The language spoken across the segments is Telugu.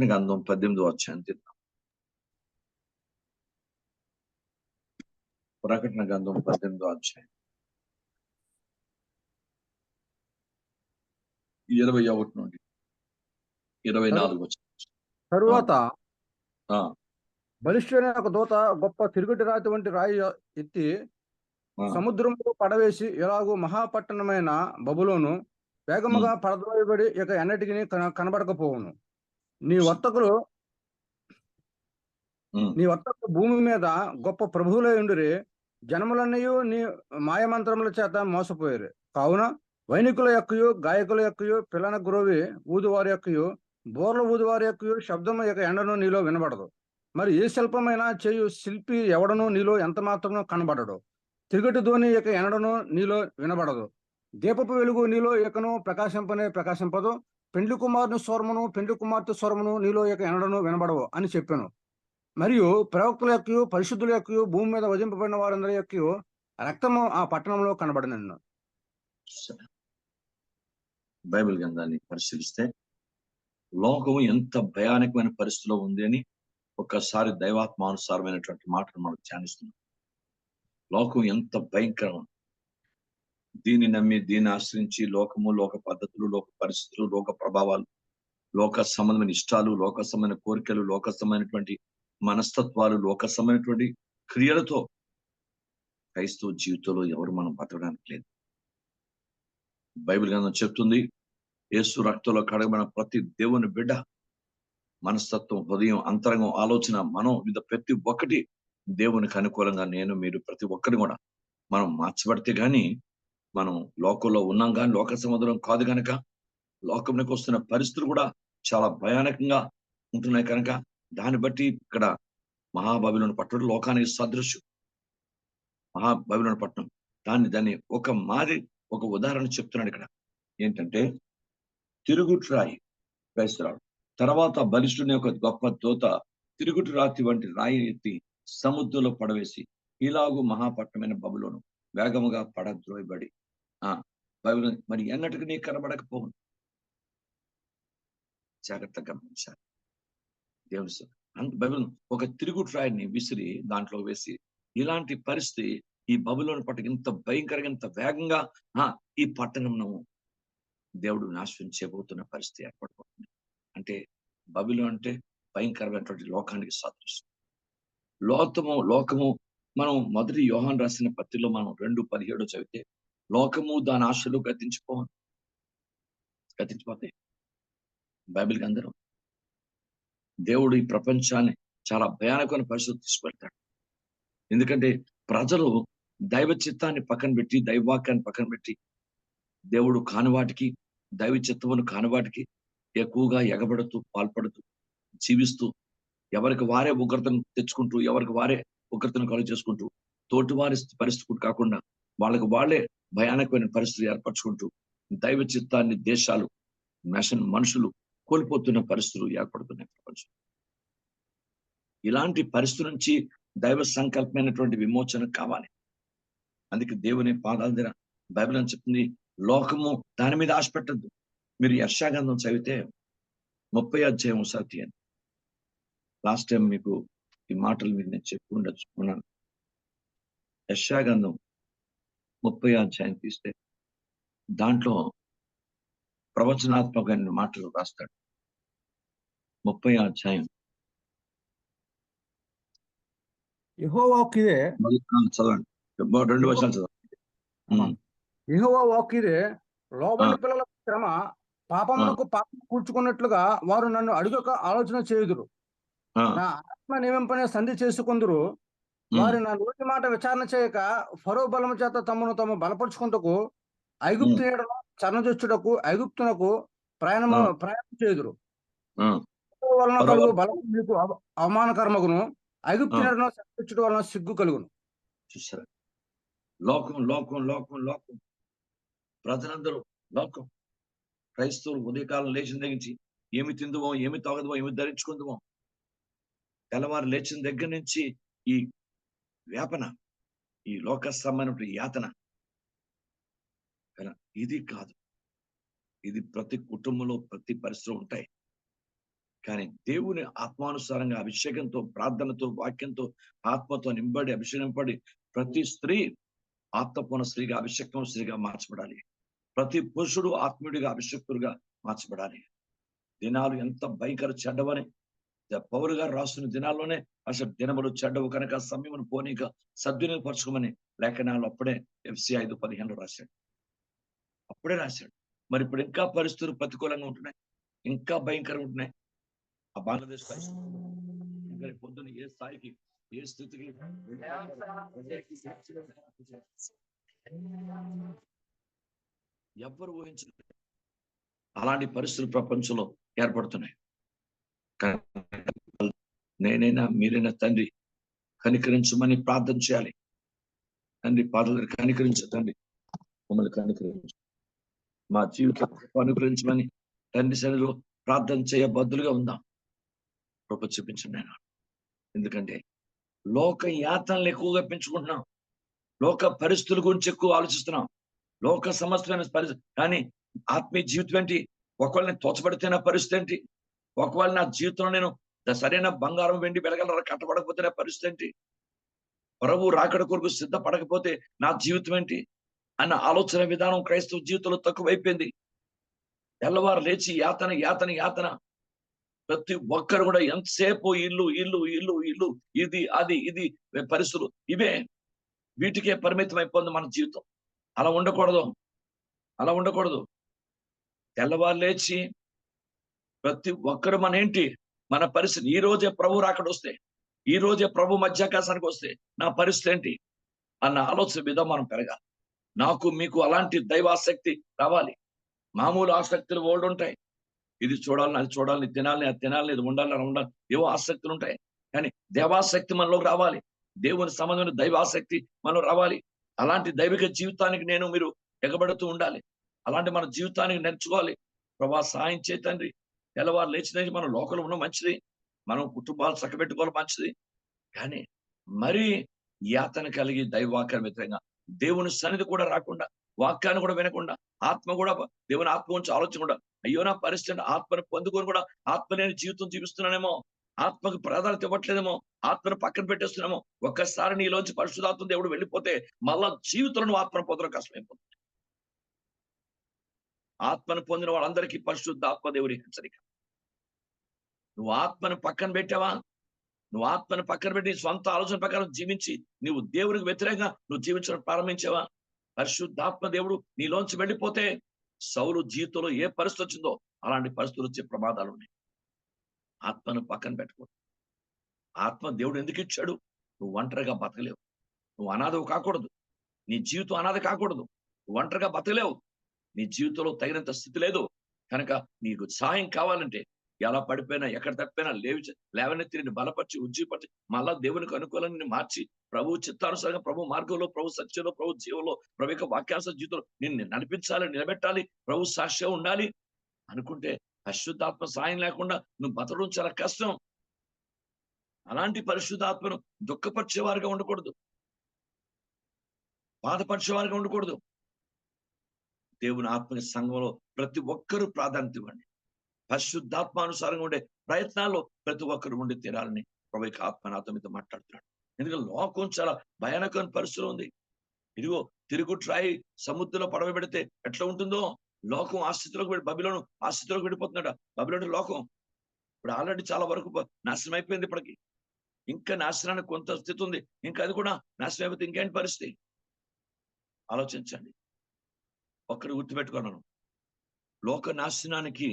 గ్రంథం 18వ అధ్యాయం తిన్నాం. ప్రకటన గ్రంథం 18వ అధ్యాయం 21 నుండి 24 వచ్చిన తరువాత బలిష్ఠుడైన ఒక దూత గొప్ప తిరుగుటి రాతి వంటి రాయి ఎత్తి సముద్రంలో పడవేసి ఎలాగూ మహాపట్టణమైన బబులోను వేగముగా పడద్రోయబడి ఇక ఎన్నటికి కనబడకపోవును. నీ వర్తకులు భూమి మీద గొప్ప ప్రభువులై ఉండిరి. జనములన్నయూ నీ మాయమంత్రముల చేత మోసపోయారు. కావున వైనికుల యొక్కయు గాయకుల యొక్కయు పిల్లన గురోవి ఊదువారి యొక్కయు బోర్ల ఊదువారి యొక్కయు శబ్దము ఇక ఎండను నీలో వినబడదు. మరి ఏ శిల్పమైనా చేయు శిల్పి ఎవడను నీలో ఎంత మాత్రమో కనబడడు. తిరుగటి ధ్వని ఇక ఎండను నీలో వినబడదు. దీపపు వెలుగు నీలో ఇకను ప్రకాశింపదు. పెండ్లి కుమారుని స్వరమును పెండ్లి కుమార్తె స్వరమును నీలో ఇక ఎండను వినబడవు అని చెప్పాను. మరియు ప్రవక్తల యొక్కయు పరిశుద్ధుల యొక్కయు భూమి మీద వధింపబడిన వారందరి యొక్కయు రక్తము ఆ పట్టణంలో కనబడినను. బైబిల్ గ్రంథాన్ని పరిశీలిస్తే లోకము ఎంత భయానకమైన పరిస్థితిలో ఉంది అని ఒక్కసారి దైవాత్మానుసారమైనటువంటి మాటలు మనం ధ్యానిస్తున్నాం. లోకం ఎంత భయంకరం, దీన్ని నమ్మి దీన్ని ఆశ్రయించి లోకము, లోక పద్ధతులు, లోక పరిస్థితులు, లోక ప్రభావాలు, లోక సంబంధమైన ఇష్టాలు, లోక సంబంధమైన కోరికలు, లోక సంబంధమైనటువంటి మనస్తత్వాలు, లోక సంబంధమైనటువంటి క్రియలతో క్రైస్తవ జీవితంలో ఎవరు మనం బతకడానికి లేదు. బైబిల్ గ్రంథం చెప్తుంది, యేసు రక్తంలో కడగబడిన ప్రతి దేవుని బిడ్డ మనస్తత్వం, హృదయం, అంతరంగం, ఆలోచన, మనం మీద ప్రతి ఒక్కటి దేవునికి అనుకూలంగా నేను మీరు ప్రతి ఒక్కరి కూడా మనం మార్చబడితే గాని మనం లోకంలో ఉన్నాం. కానీ లోక సముద్రం కాదు కనుక లోకంలోకి వస్తున్న పరిస్థితులు కూడా చాలా భయానకంగా ఉంటున్నాయి. కనుక దాన్ని బట్టి ఇక్కడ మహాబబిలోను పట్టణం లోకానికి సదృశ్యం. మహాబబిలోను పట్టణం దాన్ని ఒక ఉదాహరణ చెప్తున్నాడు ఇక్కడ. ఏంటంటే తిరుగుట్రాయి క్రైస్తరాడు. తర్వాత బలిష్ఠుని ఒక గొప్ప దూత తిరుగుటు రాతి వంటి రాయి ఎత్తి సముద్రంలో పడవేసి ఇలాగూ మహాపట్టణమైన బబులోను వేగముగా పడద్రోయబడి బబులోను మరి ఎన్నటికి నీ కనబడకపోను. జాగ్రత్తగా గమనించాలి. దేవుని బబులోను ఒక తిరుగుటు రాయిని విసిరి దాంట్లో వేసి ఇలాంటి పరిస్థితి ఈ బబులోను పట్టణం ఇంత భయంకరంగా ఇంత వేగంగా ఈ పట్టణంను దేవుడు నాశనం చేయబోతున్న పరిస్థితి ఏర్పడిపోతుంది. అంటే బబులోను అంటే భయంకరమైనటువంటి లోకానికి సదృశ్యం. లోకము మనం మొదటి యోహాను రాసిన పత్రికలో మనం 2:17 చదివితే లోకము దాని ఆశలు గతించిపోతాయి. బైబిల్కి అందరం దేవుడు ఈ ప్రపంచాన్ని చాలా భయానకమైన పరిస్థితి తీసుకెళ్తాడు. ఎందుకంటే ప్రజలు దైవ చిత్తాన్ని పక్కన పెట్టి, దైవవాక్యాన్ని పక్కన పెట్టి, దేవుడు కానివాటికి, దైవ చిత్తమును కానివాటికి ఎక్కువగా ఎగబడుతూ, పాల్పడుతూ, జీవిస్తూ, ఎవరికి వారే ఉగ్రతను తెచ్చుకుంటూ, ఎవరికి వారే ఉగ్రతను కలుగు చేసుకుంటూ, తోటి వారి పరిస్థితి కాకుండా వాళ్ళకి వాళ్ళే భయానకమైన పరిస్థితులు ఏర్పరచుకుంటూ దైవ చిత్తాన్ని దేశాలు, మనుషులు కోల్పోతున్న పరిస్థితులు ఏర్పడుతున్నాయి ప్రపంచం. ఇలాంటి పరిస్థితి నుంచి దైవ సంకల్పమైనటువంటి విమోచన కావాలి. అందుకే దేవుని పాదాల దగ్గర బైబిల్ అని చెప్తుంది, లోకము దాని మీద ఆశ పెట్టద్దు. మీరు యెషయా గ్రంథం చదివితే 30వ అధ్యాయం ఒకసారి తీయండి. లాస్ట్ టైం మీకు ఈ మాటలు మీకు నేను చెప్పి ఉండొచ్చుకున్నాను. యెషయా గ్రంథం 30వ అధ్యాయం తీస్తే దాంట్లో ప్రవచనాత్మకమైన మాటలు రాస్తాడు. 30వ అధ్యాయం యెహోవా వాక్కు ఇదే. చదవండి, 2 వచనాలు చదవండి. యెహోవా వాక్కు ఇదే, లోబడి పిల్లల శ్రమ పాపమునకు పాపం కూర్చుకున్నట్లుగా వారు నన్ను అడుగక ఆలోచన చేయుదురు. నా ఆత్మ నియమింపనే సంధి చేసుకుందరు. వారి నా నోటి మాట విచారణ చేయక ఫరో బలము చేత తమను బలపరుచుకుంటకు ఐగుప్తు నీడను చరణజొచ్చుటకు ఐగుప్తునకు ప్రయాణం చేయుదురు. వలన కలుగు బలము మీకు అవమానకరమగును, ఐగుప్తు నీడను చరణజొచ్చుట వలన సిగ్గు కలుగును. చూసారా, లోకం ప్రజలందరూ లోకం. క్రైస్తవులు ఉదయకాలం లేచిన దగ్గర నుంచి ఏమి తిందుమో, ఏమి తాగదుమో, ఏమి ధరించుకుందుమో, తెల్లవారు లేచిన దగ్గర నుంచి ఈ వ్యాపన, ఈ లోక సంబంధమైన యాతన. ఇది కాదు, ఇది ప్రతి కుటుంబంలో ప్రతి పరిస్థితిలో ఉంటాయి. కానీ దేవుని ఆత్మానుసారంగా అభిషేకంతో, ప్రార్థనతో, వాక్యంతో, ఆత్మతో నింబడి అభిషేకింపబడి ప్రతి స్త్రీ ఆత్మపూర్ణ స్త్రీగా అభిషేకం స్త్రీగా మార్చబడాలి. ప్రతి పురుషుడు ఆత్మీయుడిగా అభిషేక్తుడిగా మార్చబడాలి. దినాలు ఎంత భయంకర చెడ్డవని పౌలు గారు రాస్తున్న దినాల్లోనే అసలు దినములు చెడ్డవు కనుక సమయమును పోనీక సద్వినియోగపరచుకోమని లేఖనాలు అప్పుడే FC 5:15 రాశాడు. అప్పుడే రాశాడు. మరి ఇప్పుడు ఇంకా పరిస్థితులు ప్రతికూలంగా ఉంటున్నాయి, ఇంకా భయంకరంగా ఉంటున్నాయి. ఆ బంగ్లాదేశ్ పరిస్థితి పొద్దున ఏ స్థాయికి, ఏ స్థితికి ఎవ్వరు ఊహించలేదు. అలాంటి పరిస్థితులు ప్రపంచంలో ఏర్పడుతున్నాయి. నేనైనా మీరైనా తండ్రి కనికరించమని ప్రార్థన చేయాలి. తండ్రి పాదాలు కనికరించు, తండ్రి మమ్మల్ని కనికరించు, మా జీవితం అనుగ్రహించమని తండ్రి సన్నిధిలో ప్రార్థన చేయబద్దులుగా ఉందాం. కృప చూపించండి నేను. ఎందుకంటే లోక యాతనలు ఎక్కువగా పెంచుకుంటున్నాం, లోక పరిస్థితుల గురించి ఎక్కువ ఆలోచిస్తున్నాం, లోక సమస్తమైన పరిస్థితి. కానీ ఆత్మీయ జీవితం ఏంటి? ఒకవేళ నేను తోచబడితే నా పరిస్థితి ఏంటి? ఒకవేళ నా జీవితంలో నేను సరైన బంగారం వెండి వెలగల కట్టబడకపోతే నా పరిస్థితి ఏంటి? ప్రభు రాకడ కొరకు సిద్ధపడకపోతే నా జీవితం ఏంటి అన్న ఆలోచన విధానం క్రైస్తవ జీవితంలో తక్కువైపోయింది. తెల్లవారు లేచి యాతన యాతన యాతన. ప్రతి ఒక్కరు కూడా ఎంతసేపు ఇల్లు ఇల్లు ఇల్లు ఇల్లు, ఇది అది ఇది పరిస్థితులు ఇవే, వీటికే పరిమితం అయిపోయింది మన జీవితం. అలా ఉండకూడదు, అలా ఉండకూడదు. తెల్లవారు లేచి ప్రతి ఒక్కరు మన ఏంటి, మన పరిస్థితి ఈ రోజే ప్రభు రాకడ వస్తే, ఈ రోజే ప్రభు మధ్యాకాశానికి వస్తే నా పరిస్థితి ఏంటి అన్న ఆలోచన విధానం మనం పెరగాలి. నాకు మీకు అలాంటి దైవాసక్తి రావాలి. మామూలు ఆసక్తులు ఓల్డ్ ఉంటాయి, ఇది చూడాలని అది చూడాలని, తినాలని అది తినాలని, ఇది ఉండాలని అది ఉండాలి, ఏవో ఆసక్తులు ఉంటాయి. కానీ దేవాసక్తి మనలోకి రావాలి, దేవుని సంబంధమైన దైవాసక్తి మనలో రావాలి. అలాంటి దైవిక జీవితానికి నేను మీరు ఎగబడుతూ ఉండాలి. అలాంటి మన జీవితానికి నేర్చుకోవాలి. ప్రభా సాయం చేయి తండ్రి. తెల్లవారు లేచిన మన లోకంలో ఉన్న మంచిది, మనం కుటుంబాలు చక్కబెట్టుకోవాలి మంచిది. కానీ మరీ యాతన కలిగి దైవవాక్యాన్ని వ్యతిరేకంగా దేవుని సన్నిధి కూడా రాకుండా, వాక్యాన్ని కూడా వినకుండా, ఆత్మ కూడా దేవుని ఆత్మ గురించి ఆలోచించకుండా, అయ్యో నా పరిస్థితి ఆత్మను పొందుకొని కూడా ఆత్మ లేని జీవితం జీవిస్తున్నానేమో, ఆత్మకు ప్రాధాన్యత ఇవ్వట్లేదేమో, ఆత్మను పక్కన పెట్టేస్తున్నామో. ఒక్కసారి నీలోంచి పరిశుద్ధాత్మ దేవుడు వెళ్ళిపోతే మళ్ళా జీవితంలో ఆత్మను పొందడం కష్టమైపోతుంది. ఆత్మను పొందిన వాళ్ళందరికీ పరిశుద్ధాత్మ దేవుడి హెచ్చరిక. నువ్వు ఆత్మను పక్కన పెట్టావా? నువ్వు ఆత్మను పక్కన పెట్టి సొంత ఆలోచన ప్రకారం జీవించి నువ్వు దేవునికి వ్యతిరేకంగా నువ్వు జీవించడం ప్రారంభించావా? పరిశుద్ధాత్మ దేవుడు నీలోంచి వెళ్ళిపోతే సౌలు జీవితంలో ఏ పరిస్థితి వచ్చిందో అలాంటి పరిస్థితులు వచ్చే ప్రమాదాలు ఉన్నాయి. ఆత్మను పక్కన పెట్టుకో. ఆత్మ దేవుడు ఎందుకు ఇచ్చాడు? నువ్వు ఒంటరిగా బతకలేవు, నువ్వు అనాథవు కాకూడదు, నీ జీవితం అనాథ కాకూడదు, నువ్వు ఒంటరిగా బతకలేవు, నీ జీవితంలో తగినంత స్థితి లేదు. కనుక నీకు సహాయం కావాలంటే ఎలా పడిపోయినా ఎక్కడ తప్పిపోయినా లేవనెత్తిని బలపరిచి ఉజ్జీపరిచి మళ్ళా దేవునికి అనుకూలంగా మార్చి ప్రభు చిత్తానుసారంగా, ప్రభు మార్గంలో, ప్రభు సత్యంలో, ప్రభు జీవంలో, ప్రభు యొక్క వాక్యానుసార జీవితంలో నిన్ను నడిపించాలి, నిలబెట్టాలి, ప్రభు సాక్ష్యం ఉండాలి అనుకుంటే పరిశుద్ధాత్మ సాయం లేకుండా నువ్వు బతకడం చాలా కష్టం. అలాంటి పరిశుద్ధాత్మను దుఃఖపరిచేవారుగా ఉండకూడదు, బాధపరిచేవారుగా ఉండకూడదు. దేవుని ఆత్మ సంఘంలో ప్రతి ఒక్కరూ ప్రాధాన్యత ఇవ్వండి. పరిశుద్ధాత్మానుసారంగా ఉండే ప్రయత్నాల్లో ప్రతి ఒక్కరు ఉండి తీరాలని ప్రభు యొక్క ఆత్మ నాతో మీతో మాట్లాడుతున్నాడు. ఎందుకంటే లోకం చాలా భయానకమైన పరిస్థితులు ఉంది. ఇదిగో తిరుగుట్రాయి సముద్రంలో పడవ పెడితే ఎట్లా ఉంటుందో, లోకం ఆ స్థితిలోకి బబిలోను ఆ స్థితిలోకి వెళ్ళిపోతున్నాడు. బబిలోను లోకం ఇప్పుడు ఆల్రెడీ చాలా వరకు నాశనం అయిపోయింది. ఇప్పటికి ఇంకా నాశనానికి కొంత స్థితి ఉంది, ఇంకా అది కూడా నాశనం అయిపోతే ఇంకేంటి పరిస్థితి? ఆలోచించండి. ఒక్కరు గుర్తుపెట్టుకున్నాను, లోక నాశనానికి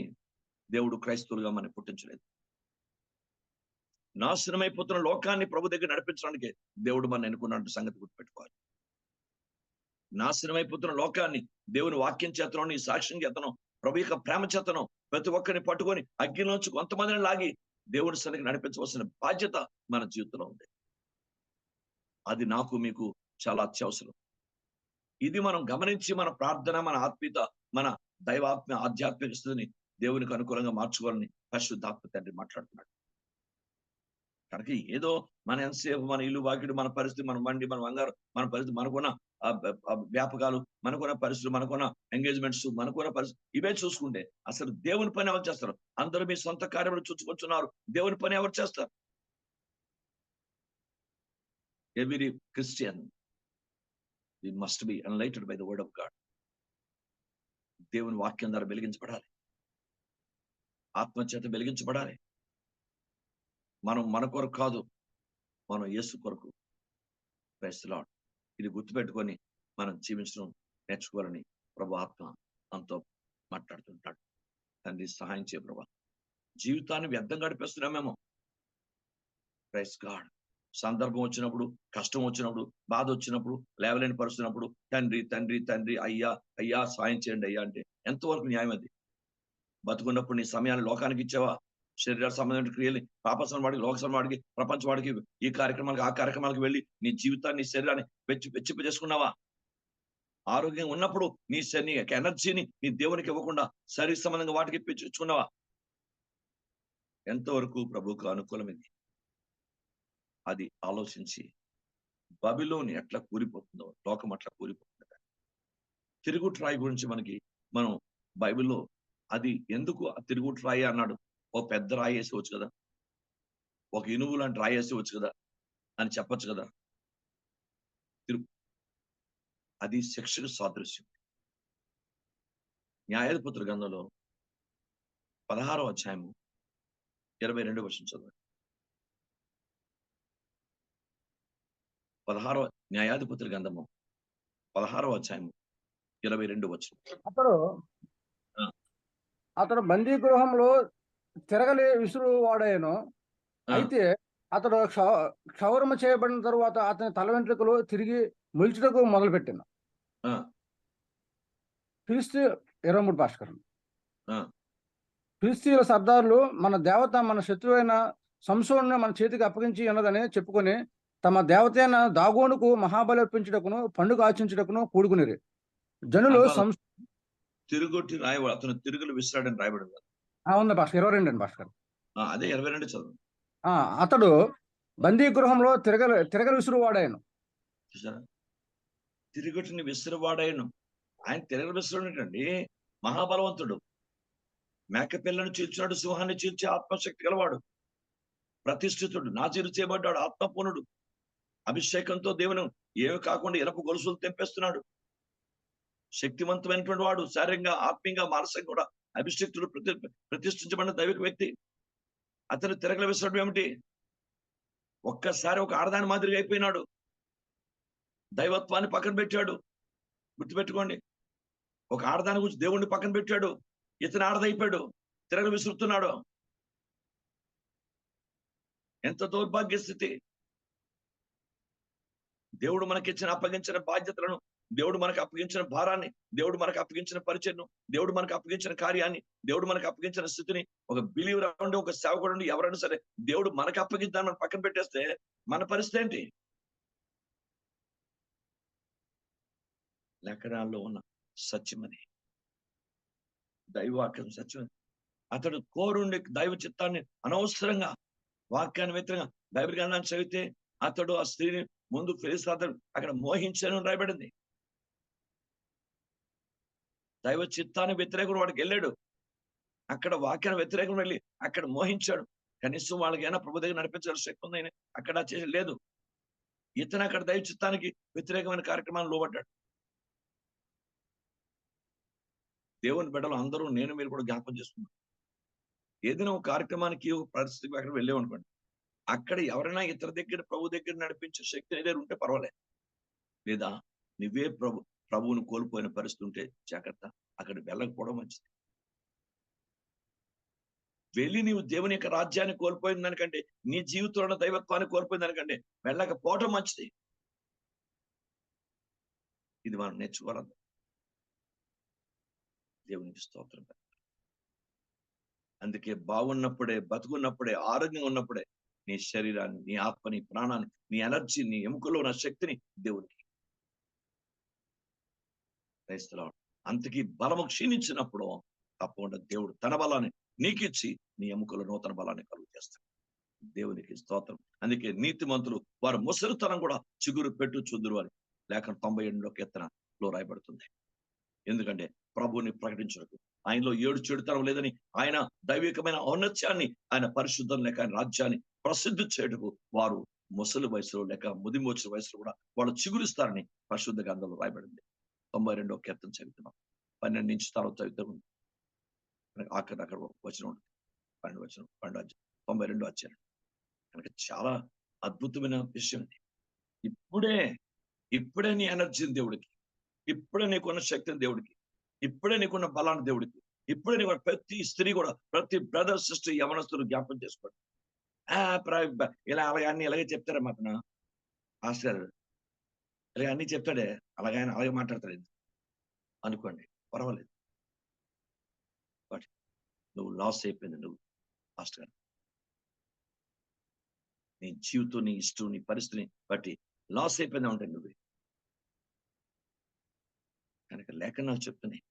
దేవుడు క్రైస్తవులుగా మనం పుట్టించలేదు. నాశనం అయిపోతున్న లోకాన్ని ప్రభు దగ్గర నడిపించడానికి దేవుడు మనం ఎన్నుకున్న సంగతి గుర్తుపెట్టుకోవాలి. నాశనం అయిపోతున్న లోకాన్ని దేవుని వాక్యం చేతనో, నీ సాక్ష్యం చేతనో, ప్రభు యొక్క ప్రేమ చేతనో ప్రతి ఒక్కరిని పట్టుకొని అగ్నిలోంచి కొంతమందిని లాగి దేవుని సన్నిధికి నడిపించవలసిన బాధ్యత మన జీవితంలో ఉంది. అది నాకు మీకు చాలా అత్యవసరం. ఇది మనం గమనించి మన ప్రార్థన, మన ఆత్మీయత, మన ఆధ్యాత్మిక స్థితిని దేవునికి అనుకూలంగా మార్చుకోవాలని పరిశుద్ధాత్మ తండ్రి మాట్లాడుతున్నాడు. కనుక ఏదో మన ఎంతసేపు మన ఇల్లు వాకిడు, మన పరిస్థితి, మన వండి, మన బంగారు, మన పరిస్థితి, మనకున్న వ్యాపకాలు, మనకున్న పరిస్థితులు, మనకున్న ఎంగేజ్మెంట్స్, మనకున్న పరిస్థితి ఇవే చూసుకుంటే అసలు దేవుని పని ఎవరు చేస్తారు? అందరూ మీ సొంత కార్యములు చూసుకొచ్చున్నారు. దేవుని పని ఎవరు చేస్తారు? Every Christian we must be enlightened by the word of God. దేవుని వాక్యం ద్వారా వెలిగించబడాలి. ఆత్మచేత వెలిగించబడాలి. మనం మన కొరకు కాదు, మనం యేసు కొరకు. Praise the Lord. ఇది గుర్తుపెట్టుకొని మనం జీవించడం నేర్చుకోవాలని ప్రభు ఆత్మ మనతో మాట్లాడుతుంటాడు. తండ్రి సహాయం చేయ ప్రభా. జీవితాన్ని వ్యర్థం గడిపేస్తున్నామేమో. Praise God. సందర్భం వచ్చినప్పుడు, కష్టం వచ్చినప్పుడు, బాధ వచ్చినప్పుడు, లేవలేని పరిస్థితున్నప్పుడు తండ్రి తండ్రి తండ్రి అయ్యా అయ్యా సాయం చేయండి అయ్యా అంటే ఎంతవరకు న్యాయం అది? బతుకున్నప్పుడు నీ సమయాన్ని లోకానికి ఇచ్చావా? శరీర సంబంధమైన క్రియల్ని పాపసం వాడికి, లోకసం వాడికి, ప్రపంచం వాడికి, ఈ కార్యక్రమాలకు ఆ కార్యక్రమాలకు వెళ్ళి నీ జీవితాన్ని, నీ శరీరాన్ని వెచ్చిప్పజేసుకున్నావా? ఆరోగ్యం ఉన్నప్పుడు నీ ఎనర్జీని నీ దేవునికి ఇవ్వకుండా శరీర సంబంధంగా వాటికి ఇచ్చుకున్నావా? ఎంతవరకు ప్రభువుకు అనుకూలమైంది? అది ఆలోచించి బబిలోని ఎట్లా కూలిపోతుందో లోకం అట్లా కూలిపోతుంది. తిరుగుట్రాయి గురించి మనం బైబిల్లో అది ఎందుకు తిరుగుట్రాయి అన్నాడు? ఓ పెద్ద రాయి వేసేవచ్చు కదా, ఒక ఇనుము లాంటి రాయి వేసేవచ్చు కదా అని చెప్పొచ్చు కదా. అది శిక్షకు సాదృశ్యం. న్యాయాధిపతుల గ్రంథంలో 16వ అధ్యాయము 22వ వచనం చదవండి. 16వ న్యాయాధిపతుల గ్రంథము 16వ అధ్యాయము 22వ వచనం. అతడు బందీ గృహంలో తిరగలి విసురు వాడాను. అయితే అతడు క్షౌరము చేయబడిన తరువాత అతని తల వెంట్రుకలు తిరిగి మొలుచుటకు మొదలుపెట్టాను. ఫిలిస్తీ 23 భాస్కరం. ఫిలిస్తీయుల సర్దారులు మన దేవత మన శత్రువైన సంసోనును మన చేతికి అప్పగించి ఉన్నదని చెప్పుకొని తమ దేవతైన దాగోనుకు మహాబలి అర్పించుటకును పండుగ ఆచరించుటకును కూడుకునిరి. జనులు తిరుగొట్టి రాయబడి అతను తిరుగులు విసిరాడని రాయబడింది. ఉంది భాస్కర్, 22 అండి భాస్కర్. అదే 22 చదువు. అతడు బందీ గృహంలో తిరగలి విసురు వాడాయను. చూసారా? తిరుగొట్టిని విసురువాడాయను. ఆయన తిరగలి విసురుడండి మహాబలవంతుడు. మేక పిల్లను చీల్చినాడు, సింహాన్ని చీల్చే ఆత్మశక్తి గలవాడు, ప్రతిష్ఠితుడు, నాజీరు చేయబడ్డాడు, ఆత్మపూర్ణుడు, అభిషేకంతో దేవుని ఏమి కాకుండా ఇనప గొలుసులు తెంపేస్తున్నాడు. శక్తివంతమైనటువంటి వాడు, శారీరంగా, ఆత్మీయంగా, మానసికంగా కూడా అభిషేక్తుడు, ప్రతిష్ఠించబడిన దైవిక వ్యక్తి. అతను తిరగల విసరడం ఏమిటి? ఒక్కసారి ఒక ఆడదాని మాదిరిగా అయిపోయినాడు. దైవత్వాన్ని పక్కన పెట్టాడు. గుర్తుపెట్టుకోండి, ఒక ఆడదాని గురించి దేవుణ్ణి పక్కన పెట్టాడు. ఇతను ఆడదైపోయాడు, తిరగలు విసురుతున్నాడు. ఎంత దౌర్భాగ్య స్థితి! దేవుడు మనకిచ్చిన అప్పగించిన బాధ్యతలను, దేవుడు మనకు అప్పగించిన భారాన్ని, దేవుడు మనకు అప్పగించిన పరిచయను, దేవుడు మనకు అప్పగించిన కార్యాన్ని, దేవుడు మనకు అప్పగించిన స్థితిని, ఒక బిలీవర్ ఉండి, ఒక సేవకుడు ఉండి, ఎవరైనా సరే దేవుడు మనకు అప్పగించాలని మనం పక్కన పెట్టేస్తే మన పరిస్థితి ఏంటి? లేఖనాల్లో ఉన్న సత్యమని, దైవవాక్యం సత్యమని. అతడు కోరుండి దైవ చిత్తాన్ని అనవసరంగా వాక్యాన్ని వ్యతిరేకంగా బైబిల్ గ్రంథాన్ని చదివితే అతడు ఆ స్త్రీని ముందు ఫిలిస్తీయులు అక్కడ మోహించాను రాయబడింది. దైవ చిత్తాన్ని వ్యతిరేకుడు వాడికి వెళ్ళాడు, అక్కడ వాక్యాన్ని వ్యతిరేకం వెళ్ళి అక్కడ మోహించాడు. కనీసం వాళ్ళకైనా ప్రభు దగ్గర నడిపించాల్సిన శక్తి ఉందని అక్కడ చేసి లేదు. ఇతను అక్కడ దైవ చిత్తానికి వ్యతిరేకమైన కార్యక్రమాన్ని లోబడ్డాడు. దేవుని బిడ్డలు అందరూ, నేను మీరు కూడా జ్ఞాపకం చేసుకున్నాం. ఏదైనా ఒక కార్యక్రమానికి, ఒక పరిస్థితికి అక్కడ వెళ్ళామనుకోండి, అక్కడ ఎవరైనా ఇతర దగ్గర ప్రభు దగ్గర నడిపించే శక్తి ఏదైనా ఉంటే పర్వాలేదు. లేదా నువ్వే ప్రభువును కోల్పోయిన పరిస్థితి ఉంటే జాగ్రత్త, అక్కడ వెళ్ళకపోవడం మంచిది. వెళ్ళి నీవు దేవుని యొక్క రాజ్యాన్ని కోల్పోయిన దానికంటే, నీ జీవితంలో దైవత్వాన్ని కోల్పోయిన దానికంటే వెళ్ళకపోవడం మంచిది. ఇది మనం నేర్చుకోవాలి. దేవునికి స్తోత్రం. అందుకే బాగున్నప్పుడే, బతుకున్నప్పుడే, ఆరోగ్యంగా ఉన్నప్పుడే నీ శరీరాన్ని, నీ ఆత్మని, ప్రాణాన్ని, నీ ఎనర్జీ, నీ ఎముకలో ఉన్న శక్తిని దేవునికి క్రైస్తవం. అంతకీ బలము క్షీణించినప్పుడు తప్పకుండా దేవుడు తన బలాన్ని నీకిచ్చి నీ ఎముకలో నూతన బలాన్ని కలుగు చేస్తాడు. దేవునికి స్తోత్రం. అందుకే నీతిమంతులు వారు ముసలితనం కూడా చిగురు పెట్టు చుదురు అని లేఖనం 98 కీర్తనలో రాయబడుతుంది. ఎందుకంటే ప్రభువుని ప్రకటించడానికి ఆయనలో ఏడు చెడుతనం లేదని, ఆయన దైవికమైన ఔన్నత్యాన్ని, ఆయన పరిశుద్ధం లేక ఆయన రాజ్యాన్ని ప్రసిద్ధి చేయటకు వారు ముసలి వయసులో లేక ముదిమి వచ్చిన వయసులో కూడా వాళ్ళు చిగురిస్తారని పరిశుద్ధ గ్రంథంలో రాయబడింది. 92వ కీర్తన చదువుతున్నాం. 12 నుంచి తర్వాత చదువుతాం. అక్కడ వచనం ఉంటుంది. 12 వచనం 92 అధ్యాయం. కనుక చాలా అద్భుతమైన విషయం ఇది. ఇప్పుడే నీ ఎనర్జీని దేవుడికి, ఇప్పుడే నీకున్న శక్తిని దేవుడికి, ఇప్పుడే నీకున్న బలాన్ని దేవుడికి, ఇప్పుడే నీకు ప్రతి స్త్రీ కూడా, ప్రతి బ్రదర్ సిస్టర్ యవనస్తులు జ్ఞాపకం చేసుకోండి. ఇలా అలాగే అన్ని ఇలాగే చెప్తారా మాత్రం మాస్టర్, ఇలా అన్ని చెప్తాడే అలాగే మాట్లాడతాడు అనుకోండి, పర్వాలేదు. బట్ నువ్వు లాస్ అయిపోయింది. నువ్వు మాస్టర్ గారు నీ జీవితం, నీ ఇష్టం, నీ పరిస్థితిని బట్టి లాస్ అయిపోయినా ఉంటాయి నువ్వు. కనుక లేఖనాలు చెప్తున్నాయి,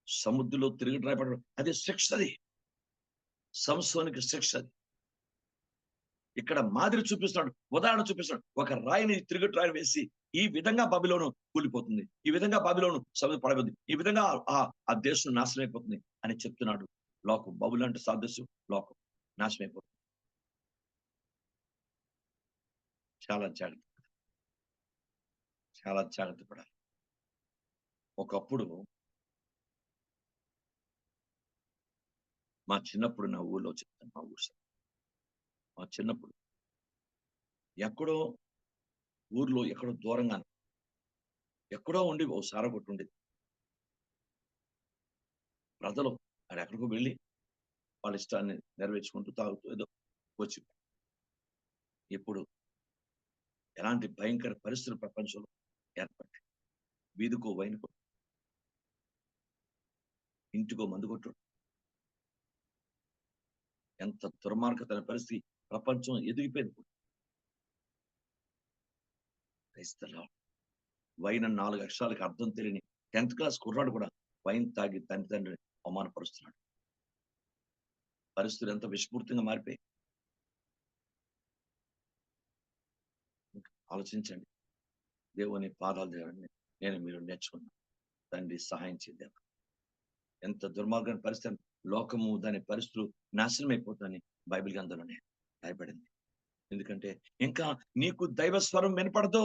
సముద్రంలో తిరిగి రాయపడడం అది శిక్ష. అది సంసోనికి శిక్ష. అది ఇక్కడ మాదిరి చూపిస్తున్నాడు, ఉదాహరణ చూపిస్తున్నాడు. ఒక రాయిని తిరిగి రాయి వేసి ఈ విధంగా బబిలోను కూలిపోతుంది, ఈ విధంగా బబిలోను సముద్రం పడబోతుంది, ఈ విధంగా ఆ దేశం నాశనం అయిపోతుంది అని చెప్తున్నాడు. లోకం బబులు అంటే సాదృశ్యం, లోకం నాశనం అయిపోతుంది. చాలా జాగ్రత్త పడాలి. ఒకప్పుడు మా చిన్నప్పుడు, నా ఊళ్ళో చెప్తాను, మా చిన్నప్పుడు ఎక్కడో ఊర్లో ఎక్కడో దూరంగా ఎక్కడో ఉండి ఓ సారా కొట్టు ఉండేది. ప్రజలు అది ఎక్కడికో వెళ్ళి వాళ్ళ ఇష్టాన్ని నెరవేర్చుకుంటూ తాగుతూ ఏదో వచ్చి, ఇప్పుడు ఎలాంటి భయంకర పరిస్థితులు ప్రపంచంలో ఏర్పడ్డాయి. వీధికో వైన్ కొట్టు, ఇంటికో మందు కొట్టు, ఎంత దుర్మార్గతన పరిస్థితి ప్రపంచం ఎదిగిపోయింది. వైన్ 4 అక్షరాలకి అర్థం తెలియని 10th క్లాస్ కుర్రాడు కూడా వైన్ తాగి తండ్రిని అవమానపరుస్తున్నాడు. పరిస్థితులు ఎంత విషపూర్తిగా మారిపోయి. ఆలోచించండి. దేవుని పాదాలు దేవుడిని నేను మీరు నేర్చుకున్నాను. తండ్రి సహాయం చేద్దాం. ఎంత దుర్మార్గమైన పరిస్థితి, లోకము దాని పరిస్థితులు నాశనం అయిపోతుందని బైబిల్ గ్రంథంలోనే రాయబడింది. ఎందుకంటే ఇంకా నీకు దైవ స్వరం వినపడదు.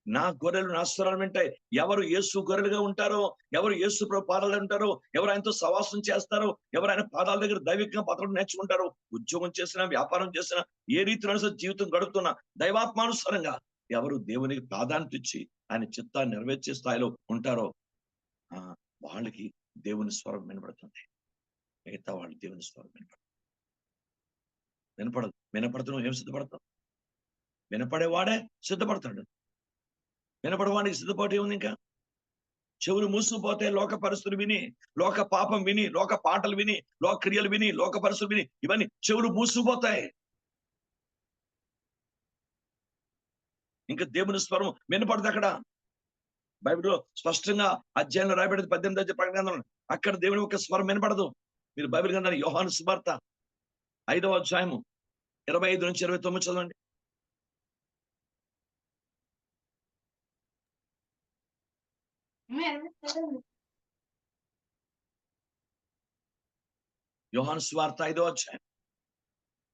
నా గొర్రెలు నా స్వరం వింటాయి. ఎవరు యేసు గొర్రెలుగా ఉంటారో, ఎవరు యేసు ప్రభు పాదాలు ఉంటారో, ఎవరు ఆయనతో సవాసం చేస్తారో, ఎవరు ఆయన పాదాల దగ్గర దైవికంగా బతకడం నేర్చుకుంటారో, ఉద్యోగం చేసినా, వ్యాపారం చేసినా, ఏ రీతిలో జీవితం గడుపుతున్నా దైవాత్మానుసారంగా ఎవరు దేవునికి ప్రాధాన్యత ఇచ్చి ఆయన చిత్తాన్ని నెరవేర్చే స్థాయిలో ఉంటారో వాళ్ళకి దేవుని స్వరం వినపడుతుంది. మిగతా వాళ్ళు దేవుని స్వరం వినపడదు. వినపడుతున్నావు, ఏం సిద్ధపడతావు? వినపడేవాడే సిద్ధపడతాడు. వినపడవానికి సిద్ధపాటు ఏముంది? ఇంకా చెవులు మూసుకుపోతే లోక పరిస్థితులు విని, లోక పాపం విని, లోక పాటలు విని, లోక క్రియలు విని, లోక పరిస్థితులు విని, ఇవన్నీ చెవులు మూసుకుపోతాయి. ఇంకా దేవుని స్వరం వినపడదు. అక్కడ బైబిల్లో స్పష్టంగా అధ్యాయంలో రాయబడింది 18వ అధ్యాయం ప్రకటన, అక్కడ దేవుని యొక్క స్వరం వినపడదు. మీరు బైబిల్ గ్రంథాన్ని యోహాను సువార్త 5వ అధ్యాయము 25 నుంచి 29 చదవండి. యోహాను సువార్త 5వ అధ్యాయం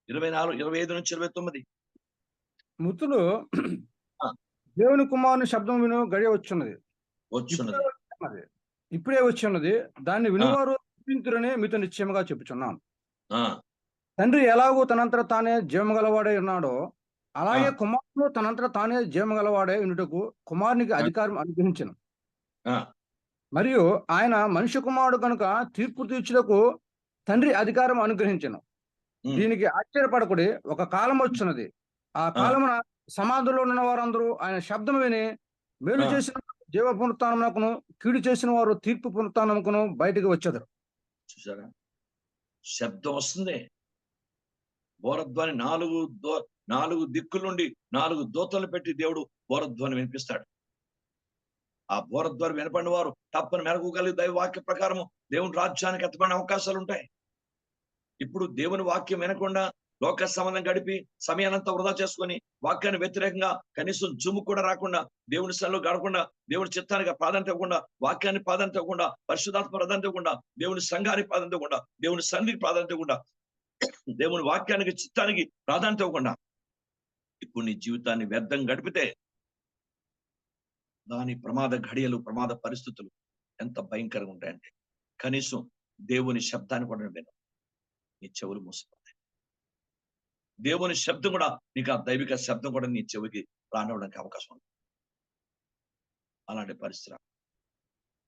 24, 25 నుంచి 29. మృతులు దేవుని కుమారుని శబ్దం విను గడియ వచ్చున్నది. ఇప్పుడే వచ్చి ఉన్నది. దాన్ని వినువారు వింతురని మీతో నిశ్చయముగా చెప్పుచున్నాను. తండ్రి ఎలాగో తనంతట తానే జీవమగలవాడే ఉన్నాడో, అలాగే కుమారుడు తనంతట తానే జీవమగలవాడే ఉండుటకు కుమారునికి అధికారం అనుగ్రహించను. మరియు ఆయన మనుష్య కుమారుడు కనుక తీర్పు తీర్చుటకు తండ్రి అధికారం అనుగ్రహించను. దీనికి ఆశ్చర్యపడకుడి, ఒక కాలం వచ్చున్నది. ఆ కాలమున సమాధిలో ఉన్న వారందరూ ఆయన శబ్దం విని మేలు చేసిన జీవ పునరుత్థానమునకును, కీడు చేసిన వారు తీర్పు పునరుత్థానమునకును బయటికి వచ్చేదారు. చూసారా, శబ్దం వస్తుంది. బోరధ్వని 4 దిక్కుల నుండి 4 దూతలు పెట్టి దేవుడు బోరధ్వని వినిపిస్తాడు. ఆ బోరధ్వని వినపడిన వారు తప్పని మెరకు కలిగి దైవ వాక్య ప్రకారము దేవుని రాజ్యానికి ఎత్తబడిన అవకాశాలు ఉంటాయి. ఇప్పుడు దేవుని వాక్యం వినకుండా లోక సంబంధం గడిపి సమయానంతా వృధా చేసుకొని వాక్యాన్ని వ్యతిరేకంగా కనీసం జుమ్ము కూడా రాకుండా, దేవుని స్థలంలో గడకుండా, దేవుని చిత్తానికి ప్రాధాన్యత ఇవ్వకుండా, వాక్యాన్ని ప్రాధాన్యత ఇవ్వకుండా, పరిశుద్ధాత్మ ప్రాధాన్యత ఇవ్వకుండా, దేవుని సంఘానికి ప్రాధాన్యత ఇవ్వకుండా, దేవుని సన్నిధికి ప్రాధాన్యత ఇవ్వకుండా, దేవుని వాక్యానికి చిత్తానికి ప్రాధాన్యత ఇవ్వకుండా ఇప్పుడు నీ జీవితాన్ని వ్యర్థం గడిపితే దాని ప్రమాద ఘడియలు, ప్రమాద పరిస్థితులు ఎంత భయంకరంగా ఉంటాయంటే కనీసం దేవుని శబ్దాన్ని కూడా వినవు. నీ చెవులు మూసిపోతాయి. దేవుని శబ్దం కూడా, నీకు ఆ దైవిక శబ్దం కూడా నీ చెవికి రానివ్వడానికి అవకాశం ఉంది. అలాంటి పరిస్థితి.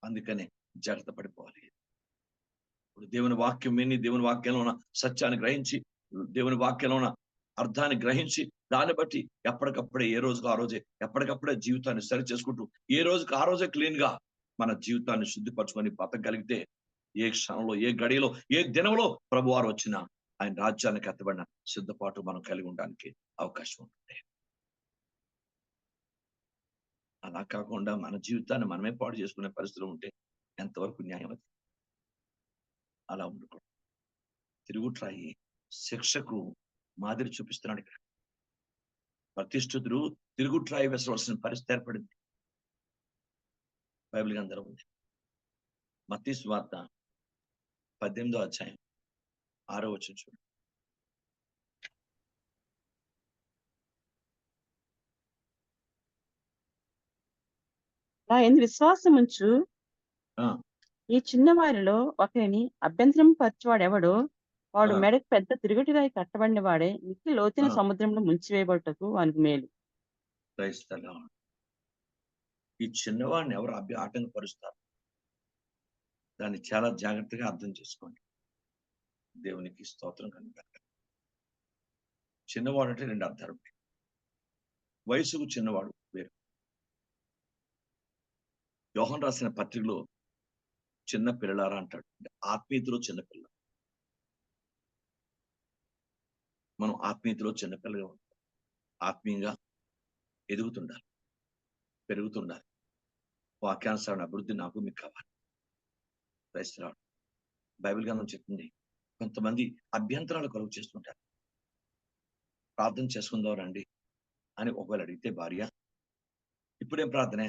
అందుకనే జాగ్రత్త పడిపోవాలి. ఇప్పుడు దేవుని వాక్యం విని, దేవుని వాక్యంలో ఉన్న సత్యాన్ని గ్రహించి, దేవుని వాక్యంలో ఉన్న అర్థాన్ని గ్రహించి, దాన్ని బట్టి ఎప్పటికప్పుడే ఏ రోజుకు ఆ రోజే ఎప్పటికప్పుడే జీవితాన్ని సరి చేసుకుంటూ ఏ రోజుకు ఆ రోజే క్లీన్ గా మన జీవితాన్ని శుద్ధిపరచుకొని బతకగలిగితే ఏ క్షణంలో, ఏ గడియలో, ఏ దినంలో ప్రభువారు వచ్చినా ఆయన రాజ్యానికి ఎత్తబడిన సిద్ధపాటు మనం కలిగి ఉండడానికి అవకాశం ఉంటుంది. అలా కాకుండా మన జీవితాన్ని మనమే పాడు చేసుకునే పరిస్థితులు ఉంటే ఎంతవరకు న్యాయం అది? అలా ఉండకూడదు. తిరుగుట్రాయి శిక్షకు మాదిరి చూపిస్తున్నాడు ఇక్కడ. ప్రతిష్ఠితుడు తిరుగుట్రాయి వేసవలసిన పరిస్థితి ఏర్పడింది. బైబిల్ గ్రంథంలో ఉంది. మత్తయి సువార్త 18వ అధ్యాయం 6వ వచనం చూడండి. నా యందు విశ్వాసముంచు ఆ, ఈ చిన్నవారిలో ఒకరిని అభ్యంతరం పరిచేవాడెవడో వాడు ఆ, మెడకు పెద్ద తిరుగుటిరాయి కట్టబడిన వాడే మిక్కిలి లోతైన ఆ. సముద్రంలో ముంచివేయబడుటకు వానికి మేలు. క్రైస్తవ ఈ చిన్నవాడిని ఎవరు ఆటంకపరుస్తారు? దాన్ని చాలా జాగ్రత్తగా అర్థం చేసుకోండి. దేవునికి స్తోత్రం కనుక. చిన్నవాడు అంటే 2 అర్థాలు ఉంటాయి. వయసుకు చిన్నవాడు వేరు. యోహాను రాసిన పత్రికలో చిన్న పిల్లలారా అంటాడు. అంటే ఆత్మీయతలో చిన్నపిల్ల. మనం ఆత్మీయతలో చిన్నపిల్లగా ఉంటాం. ఆత్మీయంగా ఎదుగుతుండాలి, పెరుగుతుండాలి. వాక్యానుసారణ అభివృద్ధి నాకు మీకు కావాలి. క్రైస్తవుడు బైబిల్ గ్రంథం చెప్తుంది, కొంతమంది అభ్యంతరాలు కలుగు చేస్తుంటారు. ప్రార్థన చేసుకుందాం రండి అని ఒకవేళ అడిగితే భార్య, ఇప్పుడేం ప్రార్థనే,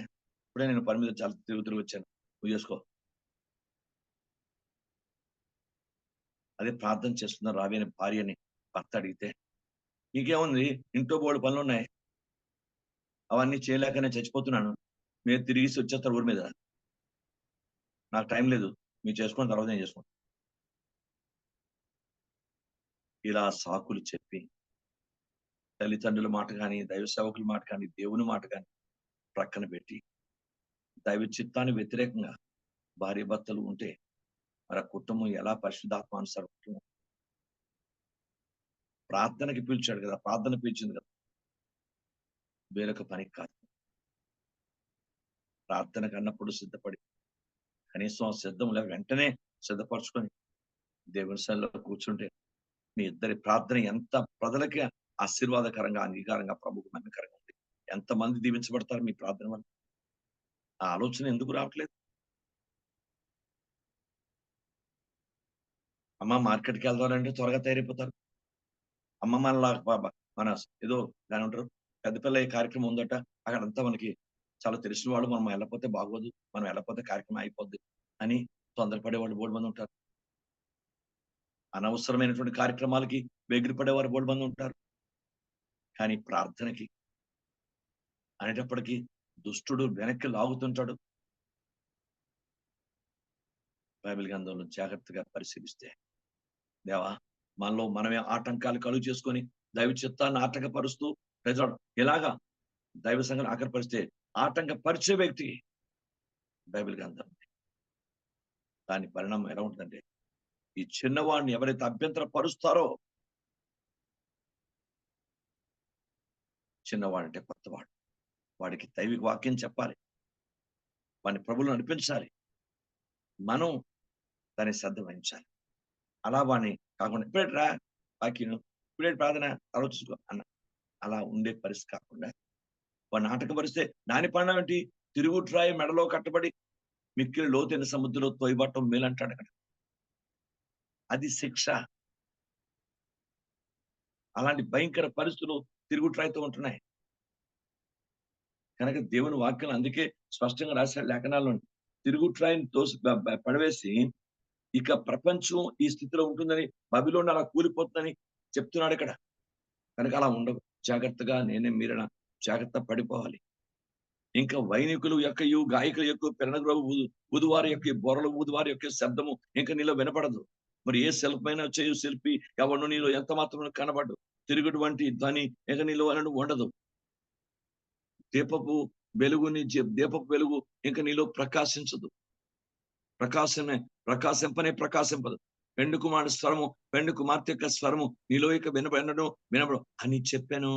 ఇప్పుడే నేను పని మీద చాలా తిరిగి వచ్చాను, నువ్వు చేసుకో. అదే ప్రార్థన చేస్తున్నా రావి అని భార్యని భర్త అడిగితే, నీకేముంది, ఇంట్లో బోల్డు పనులు ఉన్నాయి, అవన్నీ చేయలేక నేను చచ్చిపోతున్నాను, మీరు తిరిగి వచ్చేస్తారు ఊరి మీద, నాకు టైం లేదు, మీరు చేసుకున్న తర్వాత నేను చేసుకుంటాను. ఇలా సాకులు చెప్పి తల్లిదండ్రుల మాట కానీ, దైవ సేవకుల మాట కానీ, దేవుని మాట కానీ ప్రక్కన పెట్టి దైవ చిత్తాన్ని వ్యతిరేకంగా భార్య భర్తలు ఉంటే మరి ఆ కుటుంబం ఎలా పరిశుద్ధాత్మానుసారం కుటుంబం? ప్రార్థనకి పిలిచాడు కదా, ప్రార్థన పిలిచింది కదా, వేరొక పనికి కాదు. ప్రార్థనకు అన్నప్పుడు సిద్ధపడి కనీసం సిద్ధం లేక వెంటనే సిద్ధపరచుకొని దేవుని సన్నిధిలో కూర్చుంటే మీ ఇద్దరి ప్రార్థన ఎంత ప్రజలకి ఆశీర్వాదకరంగా, అంగీకారంగా, ప్రభువుకు మహిమకరంగా ఉంది. ఎంతమంది దీవించబడతారు మీ ప్రార్థన వల్ల? ఆ ఆలోచన ఎందుకు రావట్లేదు? అమ్మ మార్కెట్కి వెళ్దామంటే త్వరగా తయారైపోతారు. అమ్మ మన ఏదో దాని ఉంటారు పెద్ద పిల్ల ఈ కార్యక్రమం ఉందట, అక్కడంతా మనకి చాలా తెలిసిన వాళ్ళు, మనం వెళ్ళకపోతే బాగోదు, మనం వెళ్ళకపోతే కార్యక్రమం అయిపోద్ది అని తొందరపడే వాళ్ళు బోల్డ్ మంది ఉంటారు. అనవసరమైనటువంటి కార్యక్రమాలకి వెగిరిపడేవారు బోల్డ్ మంది ఉంటారు. కానీ ప్రార్థనకి అనేటప్పటికీ దుష్టుడు వెనక్కి లాగుతుంటాడు. బైబిల్ గ్రంథంలో జాగ్రత్తగా పరిశీలిస్తే, దేవా మనలో మనమే ఆటంకాలు కలుగు చేసుకొని దైవ చిత్తాన్ని ఆటంకపరుస్తూ ప్రజలు ఎలాగా దైవ సంఘాన్ని ఆకర్పరిస్తే ఆటంకపరిచే వ్యక్తి బైబిల్ గ్రంథం. దాని పరిణామం ఎలా ఉంటుందంటే, ఈ చిన్నవాడిని ఎవరైతే అభ్యంతర పరుస్తారో, చిన్నవాడు అంటే కొత్తవాడు, వాడికి దైవిక వాక్యం చెప్పాలి, వాడిని ప్రభువులు నడిపించాలి, మనం దాన్ని శ్రద్ధ వహించాలి. అలా వాడిని కాకుండా ఇప్పుడే రా వాక్యం, ఇప్పుడే ప్రార్థన ఆలోచించుకో అన్న అలా ఉండే పరిస్థితి కాకుండా వాడిని ఆటంకపరిస్తే దాని పరిణామం ఏంటి? తిరుగుట్రాయి మెడలో కట్టబడి మిక్కిలి లోతైన సముద్రంలో తోయబట్టం మేలంటాడు అక్కడ. అది శిక్ష. అలాంటి భయంకర పరిస్థితులు తిరుగుట్రాయితో ఉంటున్నాయి. కనుక దేవుని వాక్యం అందుకే స్పష్టంగా రాశాడు లేఖనాల్లో, తిరుగుట్రాయిని తోసి పడవేసి ఇక ప్రపంచం ఈ స్థితిలో ఉంటుందని, బబిలోను అలా కూలిపోతుందని చెప్తున్నాడు ఇక్కడ. కనుక అలా ఉండవు. జాగ్రత్తగా మీరైనా జాగ్రత్త పడిపోవాలి. ఇంకా వైనికులు యొక్కయు, గాయకుల యొక్క, పెరణగ్రోవు ఊదువారి యొక్క, బొరలు ఊదువారి యొక్క శబ్దము ఇంకా నీలో వినపడదు. మరి ఏ శిల్పమైన చేయు శిల్పి ఎవడు నీలో ఎంత మాత్రం కనబడు. తిరుగుటువంటి ధ్వని ఇక నీలో అని ఉండదు. దీపపు వెలుగు ఇంకా నీలో ప్రకాశించదు. ప్రకాశింపదు. పెండు కుమారుడు స్వరము, పెండు కుమార్తె యొక్క స్వరము నీలో ఇక వినబడు అని చెప్పాను.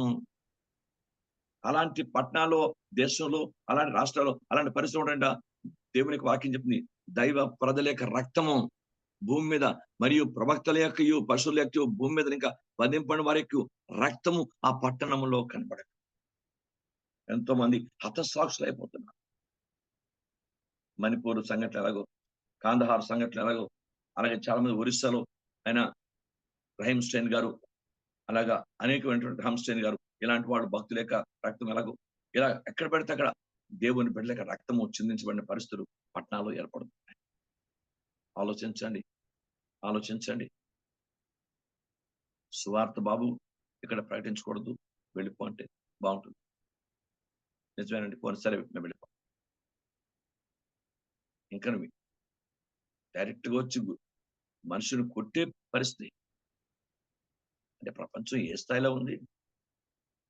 అలాంటి పట్టణాల్లో, దేశంలో, అలాంటి రాష్ట్రాల్లో, అలాంటి పరిస్థితులు ఉంటాయంట. దేవునికి వాక్యం చెప్తుంది, దైవ ప్రజల యొక్క రక్తము భూమి మీద, మరియు ప్రవక్తల యొక్క, పశువుల యొక్క భూమి మీద ఇంకా వధింపని వారి యొక్క రక్తము ఆ పట్టణంలో కనబడదు. ఎంతో మంది హతసాక్షులు అయిపోతున్నారు. మణిపూర్ సంఘటన ఎలాగో, కాందహార్ సంఘటన ఎలాగో, అలాగే చాలా మంది ఒరిస్సాలో ఆయన రహీం స్టైన్ గారు, అలాగా అనేకమైనటువంటి రహీం స్టైన్ గారు, ఇలాంటి వాళ్ళు భక్తుల యొక్క రక్తం ఎలాగో, ఇలా ఎక్కడ పెడితే అక్కడ దేవుని బిడ్డల యొక్క రక్తము చిందించబడిన పరిస్థితులు పట్టణాల్లో ఏర్పడుతున్నాయి. ఆలోచించండి. సువార్త బాబు ఇక్కడ ప్రకటించకూడదు, వెళ్ళిపో అంటే బాగుంటుంది. నిజమేనండి, పోయినసారి మేము వెళ్ళిపో, ఇంకా నువ్వు డైరెక్ట్ గా వచ్చి మనుషుని కొట్టే పరిస్థితి అంటే ప్రపంచం ఏ స్థాయిలో ఉంది,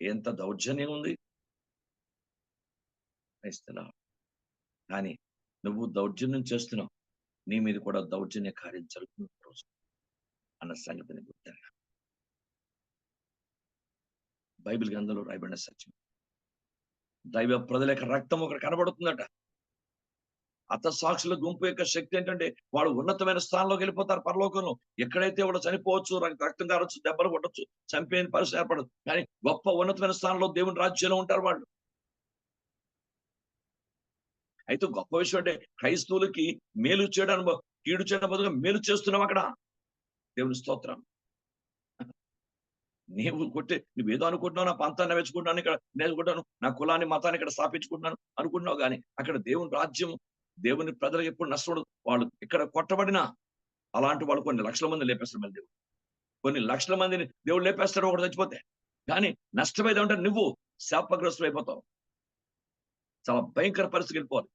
ఎంత దౌర్జన్యం ఉంది. కానీ నువ్వు దౌర్జన్యం చేస్తున్నావు, నీ మీద కూడా దౌర్జన్య కార్యం జరుగుతుంది రోజు అన్న సంగతిని గుర్తెరగాలి. బైబిల్ గ్రంథంలో రాయబడిన సత్యం, దైవ ప్రజల యొక్క రక్తం ఒకటి కనబడుతుందట. హతసాక్షుల గుంపు యొక్క శక్తి ఏంటంటే, వాడు ఉన్నతమైన స్థానంలోకి వెళ్ళిపోతారు పరలోకంలో. ఎక్కడైతే వాడు చనిపోవచ్చు, రక్తం కారవచ్చు, దెబ్బలు కొట్టచ్చు, చంపేని పరిస్థితి ఏర్పడదు. కానీ గొప్ప ఉన్నతమైన స్థానంలో దేవుని రాజ్యంలో ఉంటారు వాళ్ళు. అయితే గొప్ప విషయం అంటే, క్రైస్తవులకి మేలు చేయడం, కీడు చేయడం బదులుగా మేలు చేస్తున్నాం అక్కడ. దేవుని స్తోత్రం. నువ్వేదో అనుకుంటున్నావు, నా పంతాన్ని వెచ్చుకుంటున్నాను, ఇక్కడ నేర్చుకుంటాను, నా కులాన్ని మతాన్ని ఇక్కడ స్థాపించుకుంటున్నాను అనుకుంటున్నావు. కానీ అక్కడ దేవుని రాజ్యం, దేవుని ప్రజలకు ఎప్పుడు నష్టపడదు. వాళ్ళు ఇక్కడ కొట్టబడినా అలాంటి వాళ్ళు కొన్ని లక్షల మంది లేపేస్తారు. మళ్ళీ దేవుడు కొన్ని లక్షల మందిని దేవుడు లేపేస్తాడు ఒకటి చచ్చిపోతే. కానీ నష్టమైతే అంటే నువ్వు శాపగ్రస్తులు అయిపోతావు. చాలా భయంకర పరిస్థితికి వెళ్ళిపోవాలి.